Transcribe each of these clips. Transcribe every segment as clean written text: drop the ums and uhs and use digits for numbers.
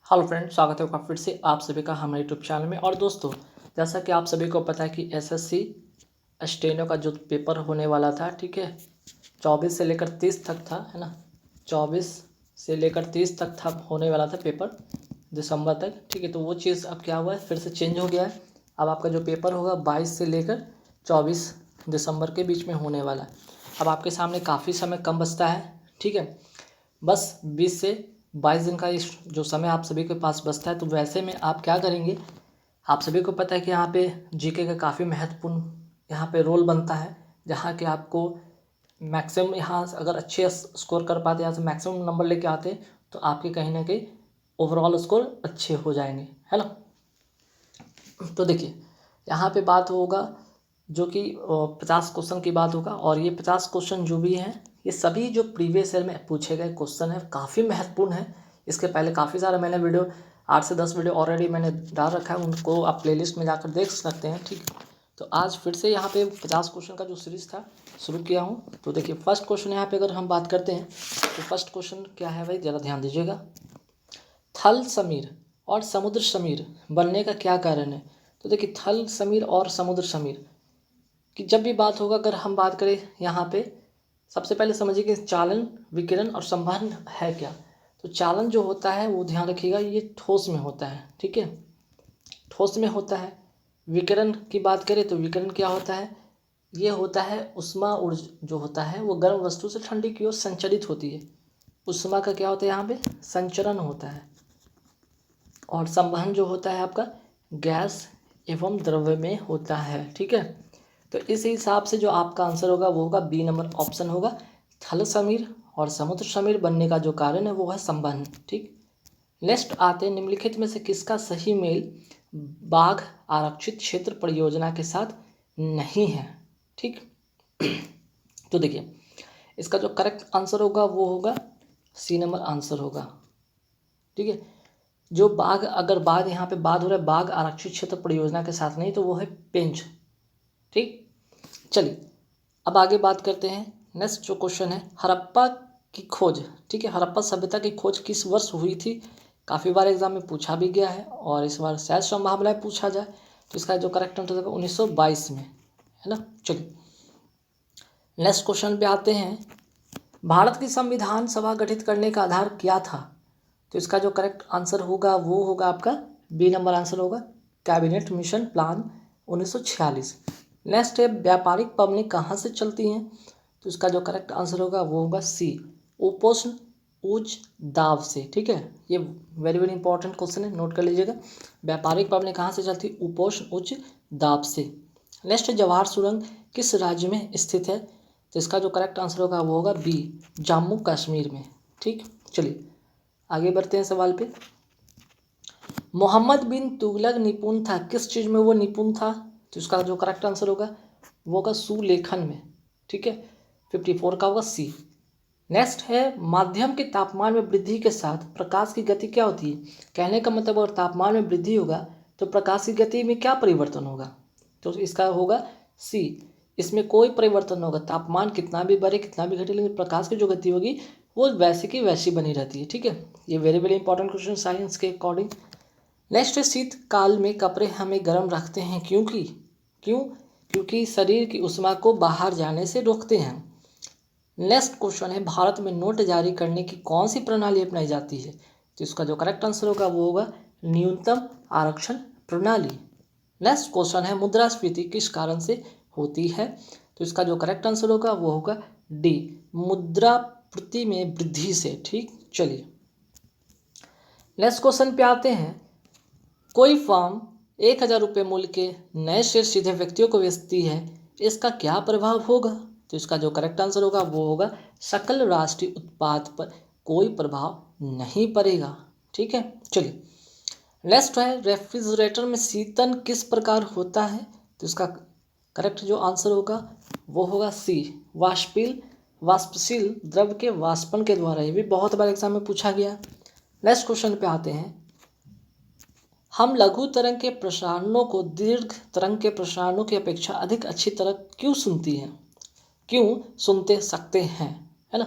Hello friends, स्वागत है आपका फिर से आप सभी का हमारे यूट्यूब चैनल में। और दोस्तों, जैसा कि आप सभी को पता है कि एसएससी स्टेनो का जो पेपर होने वाला था, ठीक है, 24 से लेकर 30 तक था, है ना। 24 से लेकर 30 तक था, होने वाला था पेपर दिसंबर तक, ठीक है। तो वो चीज़ अब क्या हुआ है, फिर से चेंज हो गया है। अब आपका जो पेपर होगा 22 से लेकर 24 दिसंबर के बीच में होने वाला है। अब आपके सामने काफ़ी समय कम बचता है, ठीक है। बस 20 से 22 दिन का इस जो समय आप सभी के पास बचता है, तो वैसे में आप क्या करेंगे। आप सभी को पता है कि यहाँ पे जीके का काफ़ी महत्वपूर्ण यहाँ पे रोल बनता है, जहाँ कि आपको मैक्सिमम यहाँ से अगर अच्छे स्कोर कर पाते, यहाँ से मैक्सिमम नंबर लेके आते, तो आपके कहीं ना कहीं ओवरऑल स्कोर अच्छे हो जाएंगे, है ना। तो देखिए, यहाँ पे बात होगा जो कि 50 क्वेश्चन की बात होगा। और ये 50 क्वेश्चन जो भी हैं, ये सभी जो प्रीवियस ईयर में पूछे गए क्वेश्चन है, काफ़ी महत्वपूर्ण है। इसके पहले काफ़ी सारा मैंने वीडियो 8 से 10 वीडियो ऑलरेडी मैंने डाल रखा है, उनको आप प्लेलिस्ट में जाकर देख सकते हैं, ठीक। तो आज फिर से यहाँ पे 50 क्वेश्चन का जो सीरीज़ था शुरू किया हूँ। तो देखिए, फर्स्ट क्वेश्चन यहाँ पे अगर हम बात करते हैं, तो फर्स्ट क्वेश्चन क्या है भाई, ज़रा ध्यान दीजिएगा। थल समीर और समुद्र समीर बनने का क्या कारण है। तो देखिए, थल समीर और समुद्र समीर कि जब भी बात होगा, अगर हम बात करें यहाँ पे, सबसे पहले समझिए कि चालन, विकिरण और संवहन है क्या। तो चालन जो होता है वो ध्यान रखिएगा, ये ठोस में होता है, ठीक है, ठोस में होता है। विकिरण की बात करें तो विकिरण क्या होता है, ये होता है उष्मा ऊर्जा जो होता है वो गर्म वस्तु से ठंडी की ओर संचरित होती है। उष्मा का क्या होता है, यहाँ पे संचरण होता है। और संवहन जो होता है आपका गैस एवं द्रव्य में होता है, ठीक है। तो इस हिसाब से जो आपका आंसर होगा वो होगा बी नंबर ऑप्शन होगा। थल समीर और समुद्र समीर बनने का जो कारण है वो है संवहन, ठीक। नेक्स्ट आते हैं, निम्नलिखित में से किसका सही मेल बाघ आरक्षित क्षेत्र परियोजना के साथ नहीं है, ठीक। तो देखिए, इसका जो करेक्ट आंसर होगा वो होगा सी नंबर आंसर होगा, ठीक है। जो बाघ, अगर बाघ यहाँ पे बात हो रहा है बाघ आरक्षित क्षेत्र परियोजना के साथ नहीं, तो वो है पेंच, ठीक। चलिए, अब आगे बात करते हैं। नेक्स्ट जो क्वेश्चन है, हड़प्पा की खोज, ठीक है, हड़प्पा सभ्यता की खोज किस वर्ष हुई थी। काफ़ी बार एग्जाम में पूछा भी गया है और इस बार शायद संभावना है पूछा जाए। तो इसका जो करेक्ट आंसर होगा 1922 में, है ना। चलिए, नेक्स्ट क्वेश्चन पे आते हैं। भारत की संविधान सभा गठित करने का आधार क्या था। तो इसका जो करेक्ट आंसर होगा वो होगा आपका बी नंबर आंसर होगा, कैबिनेट मिशन प्लान 1946। नेक्स्ट है, व्यापारिक पबनी कहाँ से चलती हैं। तो इसका जो करेक्ट आंसर होगा वो होगा सी, उपोष्ण उच्च दाब से, ठीक है। ये वेरी वेरी इंपॉर्टेंट क्वेश्चन है, नोट कर लीजिएगा। व्यापारिक पबनी कहाँ से चलती है, उपोष्ण उच्च दाब से। नेक्स्ट, जवाहर सुरंग किस राज्य में स्थित है। तो इसका जो करेक्ट आंसर होगा वो होगा बी, जम्मू कश्मीर में, ठीक। चलिए, आगे बढ़ते हैं सवाल पे। मोहम्मद बिन तुगलक निपुण था किस चीज़ में, वो निपुण था। तो इसका जो करेक्ट आंसर होगा वो होगा सुलेखन में, ठीक है। 54 का होगा सी। नेक्स्ट है, माध्यम के तापमान में वृद्धि के साथ प्रकाश की गति क्या होती है। कहने का मतलब, अगर तापमान में वृद्धि होगा तो प्रकाश की गति में क्या परिवर्तन होगा। तो इसका होगा सी, इसमें कोई परिवर्तन नहीं होगा। तापमान कितना भी बढ़े कितना भी घटे, लेकिन प्रकाश की जो गति होगी वो वैसे की वैसी बनी रहती है, ठीक है। ये very very important question science के अकॉर्डिंग। नेक्स्ट, शीतकाल में कपड़े हमें गर्म रखते हैं क्योंकि शरीर की उष्मा को बाहर जाने से रोकते हैं। नेक्स्ट क्वेश्चन है, भारत में नोट जारी करने की कौन सी प्रणाली अपनाई जाती है। तो इसका जो करेक्ट आंसर होगा वो होगा न्यूनतम आरक्षण प्रणाली। नेक्स्ट क्वेश्चन है, मुद्रास्फीति किस कारण से होती है। तो इसका जो करेक्ट आंसर होगा वो होगा डी, मुद्राप्रति में वृद्धि से, ठीक। चलिए, नेक्स्ट क्वेश्चन पे आते हैं। कोई फर्म 1000 रुपये मूल्य के नए शेयर सीधे व्यक्तियों को बेचती है, इसका क्या प्रभाव होगा। तो इसका जो करेक्ट आंसर होगा वो होगा सकल राष्ट्रीय उत्पाद पर कोई प्रभाव नहीं पड़ेगा, ठीक है। चलिए, नेक्स्ट है, रेफ्रिजरेटर में शीतन किस प्रकार होता है। तो इसका करेक्ट जो आंसर होगा वो होगा सी, वाष्पशील द्रव्य के वाष्पन के द्वारा। ये भी बहुत बार एग्जाम में पूछा गया। नेक्स्ट क्वेश्चन पे आते हैं। हम लघु तरंग के प्रसारणों को दीर्घ तरंग के प्रसारणों की अपेक्षा अधिक अच्छी तरह क्यों सुनते सकते हैं, है ना।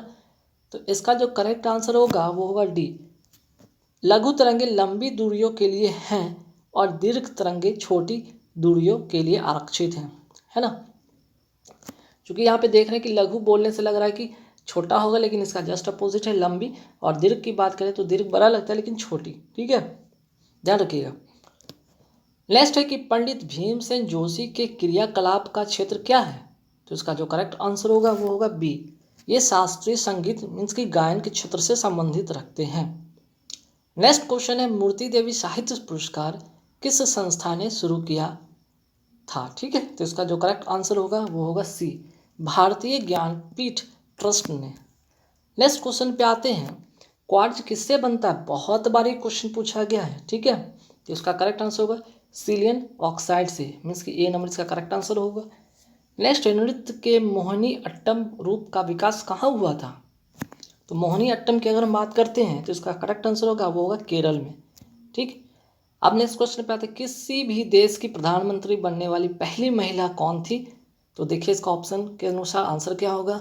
तो इसका जो करेक्ट आंसर होगा वो होगा डी, लघु तरंगे लंबी दूरियों के लिए हैं और दीर्घ तरंगे छोटी दूरियों के लिए आरक्षित हैं, है ना। क्योंकि यहाँ पे देख रहे हैं कि लघु बोलने से लग रहा है कि छोटा होगा, लेकिन इसका जस्ट अपोजिट है लंबी। और दीर्घ की बात करें तो दीर्घ बड़ा लगता है लेकिन छोटी, ठीक है, ध्यान रखिएगा। नेक्स्ट है कि पंडित भीमसेन जोशी के क्रियाकलाप का क्षेत्र क्या है, तो इसका जो करेक्ट आंसर होगा वो होगा बी, ये शास्त्रीय संगीत मीन्स की गायन के क्षेत्र से संबंधित रखते हैं। नेक्स्ट क्वेश्चन है मूर्ति देवी साहित्य पुरस्कार किस संस्था ने शुरू किया था, ठीक है, तो इसका जो करेक्ट आंसर होगा वो होगा सी, भारतीय ज्ञानपीठ ट्रस्ट ने। नेक्स्ट क्वेश्चन पे आते हैं, क्वार्ट्ज किससे बनता है, बहुत बार ये क्वेश्चन पूछा गया है, ठीक है, तो इसका करेक्ट आंसर होगा सिलियन ऑक्साइड से, मीन्स कि ए नंबर इसका करेक्ट आंसर होगा। नेक्स्ट, नृत्य के मोहिनी अट्टम रूप का विकास कहाँ हुआ था, तो मोहिनी अट्टम की अगर हम बात करते हैं तो इसका करेक्ट आंसर होगा वो होगा केरल में, ठीक। अब नेक्स्ट क्वेश्चन पे आते हैं, किसी भी देश की प्रधानमंत्री बनने वाली पहली महिला कौन थी, तो देखिए इसका ऑप्शन के अनुसार आंसर क्या होगा,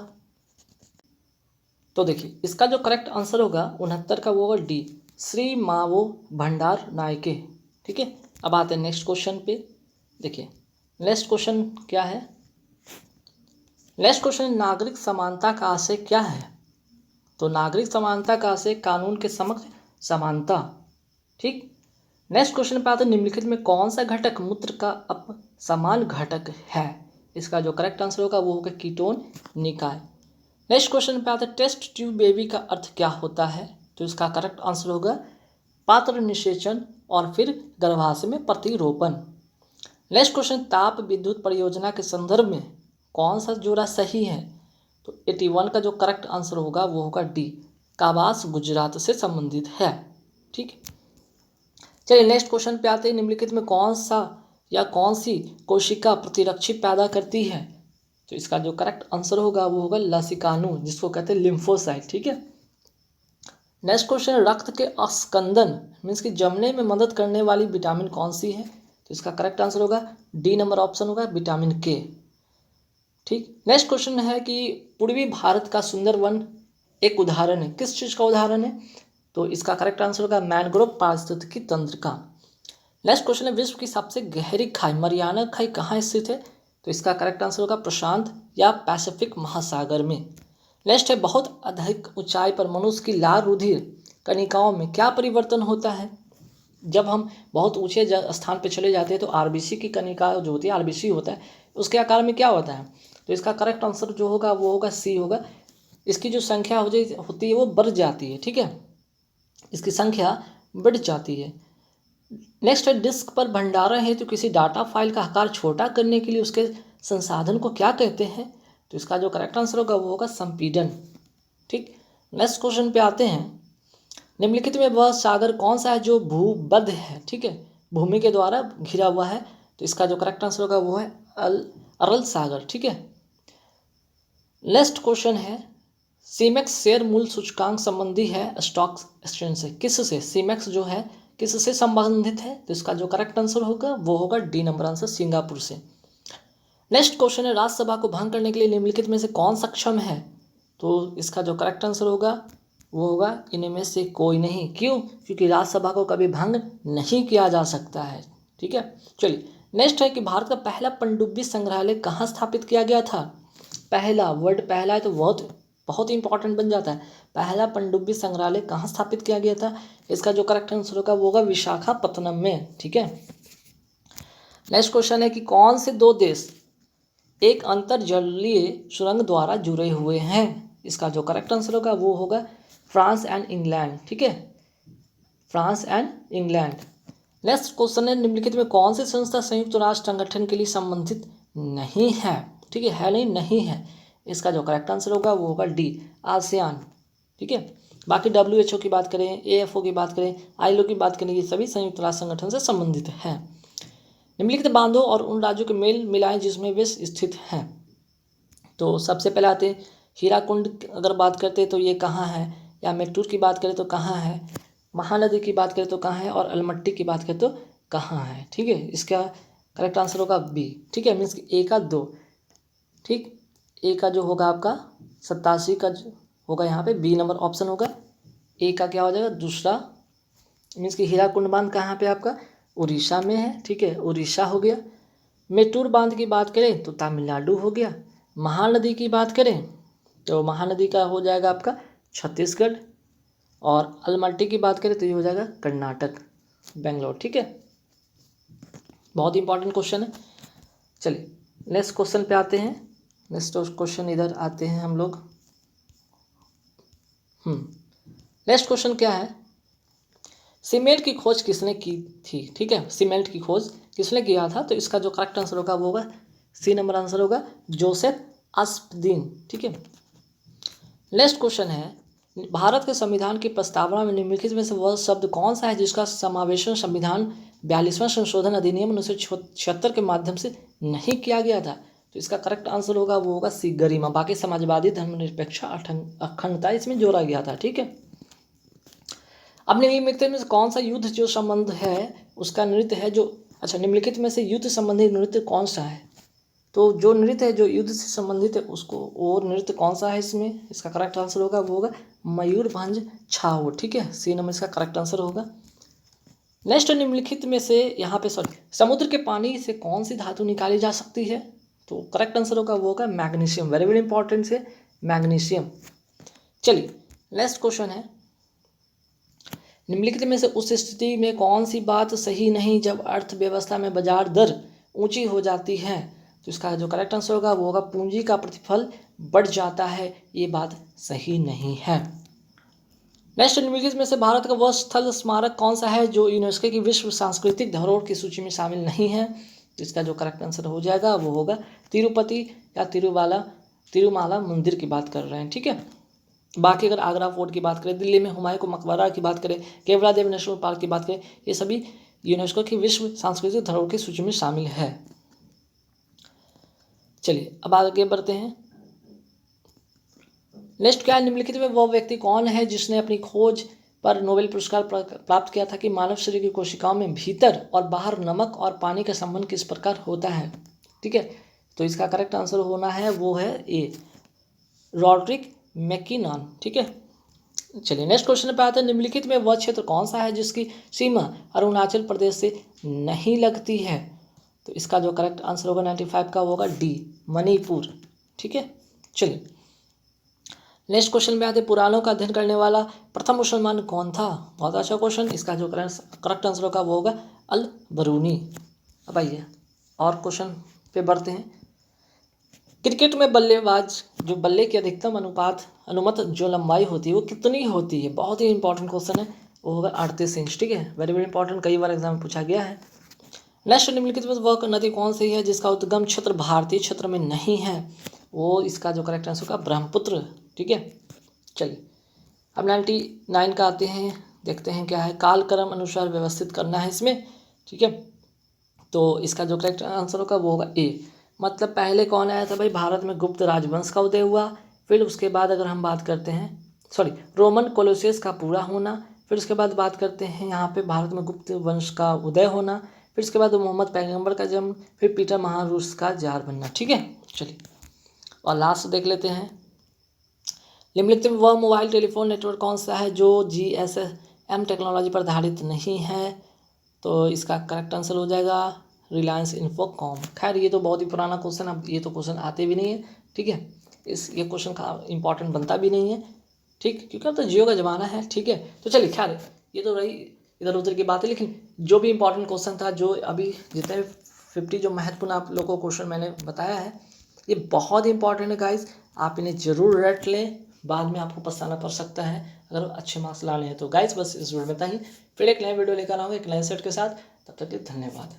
तो देखिए इसका जो करेक्ट आंसर होगा 69 का वो होगा डी, श्री मावो भंडार नायके, ठीक है। अब आते हैं नेक्स्ट क्वेश्चन पे, देखिए नेक्स्ट क्वेश्चन क्या है, नेक्स्ट क्वेश्चन नागरिक समानता का आशय क्या है, तो नागरिक समानता का आशय कानून के समक्ष समानता, ठीक। नेक्स्ट क्वेश्चन पे आते हैं, निम्नलिखित में कौन सा घटक मूत्र का अपसमान घटक है, इसका जो करेक्ट आंसर होगा वो होगा कीटोन निकाय। नेक्स्ट क्वेश्चन पे आता है, टेस्ट ट्यूब बेबी का अर्थ क्या होता है, तो इसका करेक्ट आंसर होगा पात्र निषेचन और फिर गर्भाशय में प्रतिरोपण। नेक्स्ट क्वेश्चन, ताप विद्युत परियोजना के संदर्भ में कौन सा जोड़ा सही है, तो 81 का जो करेक्ट आंसर होगा वो होगा डी, काबास गुजरात से संबंधित है, ठीक। चलिए नेक्स्ट क्वेश्चन पे आते हैं, निम्नलिखित में कौन सा या कौन सी कोशिका प्रतिरक्षी पैदा करती है, तो इसका जो करेक्ट आंसर होगा वो होगा लसिकानु, जिसको कहते हैं लिम्फोसाइट, ठीक है। नेक्स्ट क्वेश्चन, रक्त के अस्कंदन मीन्स कि जमने में मदद करने वाली विटामिन कौन सी है, तो इसका करेक्ट आंसर होगा डी नंबर ऑप्शन होगा विटामिन के, ठीक। नेक्स्ट क्वेश्चन है कि पूर्वी भारत का सुंदरवन एक उदाहरण है, किस चीज़ का उदाहरण है, तो इसका करेक्ट आंसर होगा मैनग्रोव पारिस्थितिकी तंत्र का। नेक्स्ट क्वेश्चन है, विश्व की सबसे गहरी खाई मरियाना खाई कहाँ स्थित है, तो इसका करेक्ट आंसर होगा प्रशांत या पैसिफिक महासागर में। नेक्स्ट है, बहुत अधिक ऊंचाई पर मनुष्य की लाल रुधिर कणिकाओं में क्या परिवर्तन होता है, जब हम बहुत ऊंचे स्थान पर चले जाते हैं तो आरबीसी की कणिका जो होती है, आरबीसी होता है, उसके आकार में क्या होता है, तो इसका करेक्ट आंसर जो होगा वो होगा सी होगा, इसकी जो संख्या होती है वो बढ़ जाती है, ठीक है, इसकी संख्या बढ़ जाती है। नेक्स्ट है, डिस्क पर भंडारण हेतु किसी डाटा फाइल का आकार छोटा करने के लिए उसके संसाधन को क्या कहते हैं, तो इसका जो करेक्ट आंसर होगा वो होगा संपीड़न, ठीक। नेक्स्ट क्वेश्चन पे आते हैं, निम्नलिखित में वह सागर कौन सा है जो भूबद्ध है, ठीक है, भूमि के द्वारा घिरा हुआ है, तो इसका जो करेक्ट आंसर होगा वो है अरल सागर, ठीक है। नेक्स्ट क्वेश्चन है, सीमेक्स शेयर मूल्य सूचकांक संबंधी है स्टॉक एक्सचेंज से, किससे, सीमेक्स जो है किससे संबंधित है, तो इसका जो करेक्ट आंसर होगा वो होगा डी नंबर आंसर सिंगापुर से। नेक्स्ट क्वेश्चन है, राज्यसभा को भंग करने के लिए निम्नलिखित में से कौन सक्षम है, तो इसका जो करेक्ट आंसर होगा वो होगा इनमें से कोई नहीं, क्यों, क्योंकि राज्यसभा को कभी भंग नहीं किया जा सकता है, ठीक है। चलिए नेक्स्ट है कि भारत का पहला पनडुब्बी संग्रहालय कहाँ स्थापित किया गया था, पहला वर्ड पहला है तो बहुत इंपॉर्टेंट बन जाता है, पहला पनडुब्बी संग्रहालय कहाँ स्थापित किया गया था, इसका जो करेक्ट आंसर होगा वो होगा विशाखापत्तनम में, ठीक है। नेक्स्ट क्वेश्चन है कि कौन से दो देश एक अंतर्जलीय सुरंग द्वारा जुड़े हुए हैं, इसका जो करेक्ट आंसर होगा वो होगा फ्रांस एंड इंग्लैंड, ठीक है, France and England. Next question है, निम्नलिखित में कौन सी संस्था संयुक्त राष्ट्र संगठन के लिए संबंधित नहीं है, ठीक है नहीं है, इसका जो करेक्ट आंसर होगा वो होगा डी आसियान, ठीक है। बाकी WHO की बात करें, AFO की बात करें, ILO की बात करें, ये सभी संयुक्त राष्ट्र संगठन से संबंधित हैं। निम्नलिखित बांधों और उन राज्यों के मेल मिलाएं जिसमें वे स्थित हैं, तो सबसे पहले आते हैं हीराकुंड, अगर बात करते हैं तो ये कहाँ है, या मेट्टूर की बात करें तो कहाँ है, महानदी की बात करें तो कहाँ है, और अलमट्टी की बात करें तो कहाँ है, ठीक है, इसका करेक्ट आंसर होगा बी, ठीक है, मीन्स ए का 2, ठीक, ए का जो होगा आपका 87 का होगा यहाँ पे, बी नंबर ऑप्शन होगा, ए का क्या हो जाएगा दूसरा मीन्स कि हीराकुंड बांध कहाँ पे आपका उड़ीसा में है, ठीक है, उड़ीसा हो गया। मेट्टूर बांध की बात करें तो तमिलनाडु हो गया। महानदी की बात करें तो महानदी का हो जाएगा आपका छत्तीसगढ़। और अलमट्टी की बात करें तो ये हो जाएगा कर्नाटक, बेंगलोर, ठीक है। बहुत इंपॉर्टेंट क्वेश्चन है। चलिए नेक्स्ट क्वेश्चन पे आते हैं। नेक्स्ट क्वेश्चन इधर आते हैं हम लोग। नेक्स्ट क्वेश्चन क्या है, सीमेंट की खोज किसने की थी, ठीक है, सीमेंट की खोज किसने किया था। तो इसका जो करेक्ट आंसर होगा वो होगा सी नंबर आंसर होगा जोसेफ अस्पदीन, ठीक है। नेक्स्ट क्वेश्चन है, भारत के संविधान की प्रस्तावना में निम्नलिखित में से वह शब्द कौन सा है जिसका समावेशन संविधान 42वां संशोधन अधिनियम 1976 के माध्यम से नहीं किया गया था। तो इसका करेक्ट आंसर होगा वो होगा सी गरिमा। बाकी समाजवादी धर्मनिरपेक्ष अखंडता इसमें जोड़ा गया था, ठीक है। अब निम्नलिखित में से कौन सा युद्ध जो संबंध है उसका नृत्य है जो, अच्छा निम्नलिखित में से युद्ध संबंधी नृत्य कौन सा है। तो जो नृत्य है जो युद्ध से संबंधित है उसको वो नृत्य कौन सा है इसमें, इसका करेक्ट आंसर होगा वो होगा मयूरभंज छाओ, ठीक है, सी नंबर इसका करेक्ट आंसर होगा। नेक्स्ट निम्नलिखित में से यहाँ पे समुद्र के पानी से कौन सी धातु निकाली जा सकती है। तो करेक्ट आंसर होगा वो होगा मैग्नीशियम, वेरी वेरी इंपॉर्टेंट है मैग्नीशियम। चलिए नेक्स्ट क्वेश्चन है, निम्नलिखित में से उस स्थिति में कौन सी बात सही नहीं जब अर्थव्यवस्था में बाजार दर ऊंची हो जाती है। तो इसका जो करेक्ट आंसर होगा वो होगा पूंजी का प्रतिफल बढ़ जाता है, ये बात सही नहीं है। नेक्स्ट निम्नलिखित में से भारत का वह स्थल स्मारक कौन सा है जो यूनेस्को की विश्व सांस्कृतिक धरोहर की सूची में शामिल नहीं है। तो इसका जो करेक्ट आंसर हो जाएगा वो होगा तिरुपति या तिरुमाला मंदिर की बात कर रहे हैं, ठीक है। बाकी अगर आगरा फोर्ट की बात करें, दिल्ली में हुमायूं का मकबरा की बात करें, केवड़ा देव नेशनल पार्क की बात करें, ये सभी यूनेस्को की विश्व सांस्कृतिक धरोहर की सूची में शामिल है। चलिए अब आगे बढ़ते हैं। नेक्स्ट क्या है, निम्नलिखित में वह व्यक्ति कौन है जिसने अपनी खोज पर नोबेल पुरस्कार प्राप्त किया था कि मानव शरीर की कोशिकाओं में भीतर और बाहर नमक और पानी का संबंध किस प्रकार होता है, ठीक है। तो इसका करेक्ट आंसर होना है वो है ए रॉड्रिक मैकिनन, ठीक है। चलिए नेक्स्ट क्वेश्चन पे आते हैं, निम्नलिखित में वह क्षेत्र कौन सा है जिसकी सीमा अरुणाचल प्रदेश से नहीं लगती है। तो इसका जो करेक्ट आंसर होगा 95 का होगा डी मणिपुर, ठीक है। चलिए नेक्स्ट क्वेश्चन में आते हैं, पुराणों का अध्ययन करने वाला प्रथम मुसलमान कौन था। बहुत अच्छा क्वेश्चन, इसका जो करेक्ट आंसर होगा वो होगा अल बरूनी। अब आइए और क्वेश्चन पे बढ़ते हैं। क्रिकेट में बल्लेबाज जो बल्ले की अधिकतम अनुमत जो लंबाई होती है वो कितनी होती है। बहुत ही इंपॉर्टेंट क्वेश्चन है, वो होगा 38 इंच, ठीक है, वेरी वेरी इंपॉर्टेंट, कई बार एग्जाम में पूछा गया है। नेक्स्ट निम्नलिखित में वह नदी कौन सी है जिसका उद्गम क्षेत्र भारतीय क्षेत्र में नहीं है। वो इसका जो करेक्ट आंसर होगा ब्रह्मपुत्र, ठीक है। चलिए अब 99 का आते हैं, देखते हैं क्या है, कालक्रम अनुसार व्यवस्थित करना है इसमें, ठीक है। तो इसका जो करेक्ट आंसर होगा वो होगा ए, मतलब पहले कौन आया था भाई, भारत में गुप्त राजवंश का उदय हुआ, फिर उसके बाद अगर हम बात करते हैं रोमन कोलोसियस का पूरा होना, फिर उसके बाद बात करते हैं यहाँ पे भारत में गुप्त वंश का उदय होना, फिर उसके बाद मोहम्मद पैगंबर का जन्म, फिर पीटर महारूस का जार बनना, ठीक है। चलिए और लास्ट देख लेते हैं, निम्नलिखित में वह मोबाइल टेलीफोन नेटवर्क कौन सा है जो GSM टेक्नोलॉजी पर आधारित नहीं है। तो इसका करेक्ट आंसर हो जाएगा रिलायंस इन्फोकॉम। खैर ये तो बहुत ही पुराना क्वेश्चन, अब ये तो क्वेश्चन आते भी नहीं है, ठीक है, ये क्वेश्चन का इंपॉर्टेंट बनता भी नहीं है, ठीक, क्योंकि अब तो जियो का ज़माना है, ठीक है। तो चलिए खैर ये तो रही इधर उधर की बात है, लेकिन जो भी इंपॉर्टेंट क्वेश्चन था, जो अभी जितने 50 जो महत्वपूर्ण आप लोगों को क्वेश्चन मैंने बताया है, ये बहुत ही इंपॉर्टेंट है गाइज, आप इन्हें जरूर रट लें, बाद में आपको पछताना पड़ सकता है अगर अच्छे मार्क्स ला लें। तो गाइज बस इस वीडियो में था ही, फिर एक नया वीडियो लेकर आऊँगा एक नए सेट के साथ, तब तक के धन्यवाद।